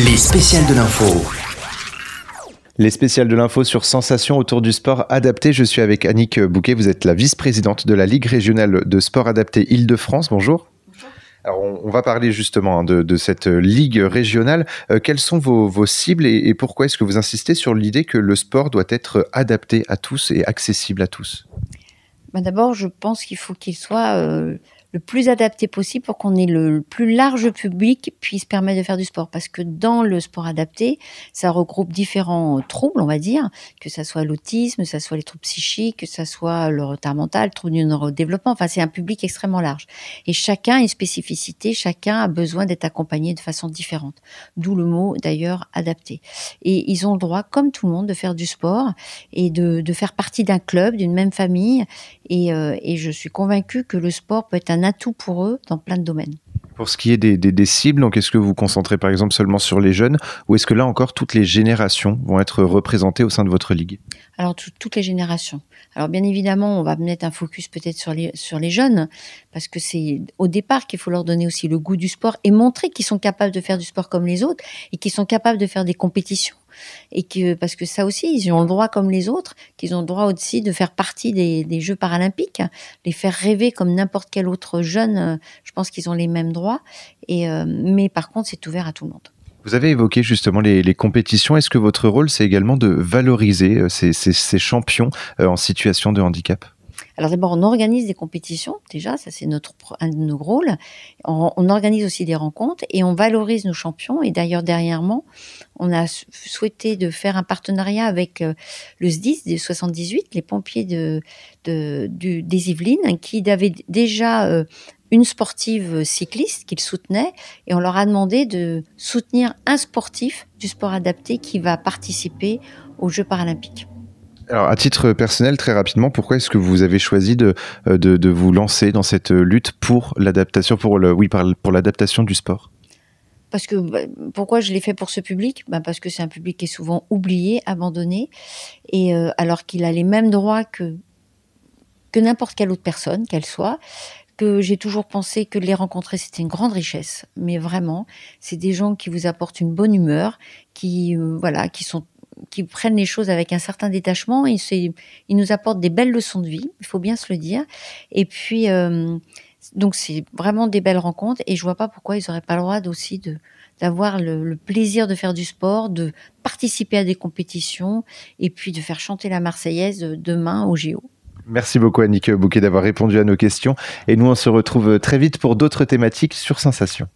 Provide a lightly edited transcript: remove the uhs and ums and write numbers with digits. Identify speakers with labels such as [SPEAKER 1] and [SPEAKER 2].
[SPEAKER 1] Les spéciales de l'info.
[SPEAKER 2] Les spéciales de l'info sur Sensation autour du sport adapté. Je suis avec Annick Bouquet, vous êtes la vice-présidente de la Ligue régionale de sport adapté Île-de-France. Bonjour. Bonjour. Alors on va parler justement de cette ligue régionale. Quelles sont vos cibles et pourquoi est-ce que vous insistez sur l'idée que le sport doit être adapté à tous et accessible à tous ?
[SPEAKER 3] D'abord, je pense qu'il faut qu'il soit le plus adapté possible pour qu'on ait le plus large public puisse permettre de faire du sport. Parce que dans le sport adapté, ça regroupe différents troubles, on va dire, que ça soit l'autisme, que ça soit les troubles psychiques, que ça soit le retard mental, le trouble du neurodéveloppement. Enfin, c'est un public extrêmement large. Et chacun a une spécificité, chacun a besoin d'être accompagné de façon différente. D'où le mot, d'ailleurs, adapté. Et ils ont le droit, comme tout le monde, de faire du sport et de faire partie d'un club, d'une même famille. Et je suis convaincue que le sport peut être un atout pour eux dans plein de domaines.
[SPEAKER 2] Pour ce qui est des cibles, donc est-ce que vous vous concentrez par exemple seulement sur les jeunes ou est-ce que là encore toutes les générations vont être représentées au sein de votre ligue ?
[SPEAKER 3] Alors toutes les générations. Alors bien évidemment, on va mettre un focus peut-être sur les jeunes parce que c'est au départ qu'il faut leur donner aussi le goût du sport et montrer qu'ils sont capables de faire du sport comme les autres et qu'ils sont capables de faire des compétitions. Et parce que ça aussi, ils ont le droit comme les autres, qu'ils ont le droit aussi de faire partie des Jeux paralympiques, les faire rêver comme n'importe quel autre jeune. Je pense qu'ils ont les mêmes droits, mais par contre, c'est ouvert à tout le monde.
[SPEAKER 2] Vous avez évoqué justement les compétitions. Est-ce que votre rôle, c'est également de valoriser ces champions en situation de handicap ?
[SPEAKER 3] Alors d'abord, on organise des compétitions, déjà, ça c'est un de nos rôles. On organise aussi des rencontres et on valorise nos champions. Et d'ailleurs, dernièrement, on a souhaité de faire un partenariat avec le SDIS de 78, les pompiers des Yvelines, qui avaient déjà une sportive cycliste qu'ils soutenaient. Et on leur a demandé de soutenir un sportif du sport adapté qui va participer aux Jeux paralympiques.
[SPEAKER 2] Alors, à titre personnel, très rapidement, pourquoi est-ce que vous avez choisi de vous lancer dans cette lutte pour l'adaptation, pour l'adaptation du sport ?
[SPEAKER 3] Parce que pourquoi je l'ai fait pour ce public ? Parce que c'est un public qui est souvent oublié, abandonné, et alors qu'il a les mêmes droits que n'importe quelle autre personne, qu'elle soit. Que j'ai toujours pensé que de les rencontrer, c'était une grande richesse. Mais vraiment, c'est des gens qui vous apportent une bonne humeur, qui prennent les choses avec un certain détachement. Ils nous apportent des belles leçons de vie, il faut bien se le dire. Et puis, donc c'est vraiment des belles rencontres. Et je vois pas pourquoi ils n'auraient pas le droit aussi d'avoir le plaisir de faire du sport, de participer à des compétitions et puis de faire chanter la Marseillaise demain au JO.
[SPEAKER 2] Merci beaucoup Annick Bouquet d'avoir répondu à nos questions. Et nous, on se retrouve très vite pour d'autres thématiques sur Sensation.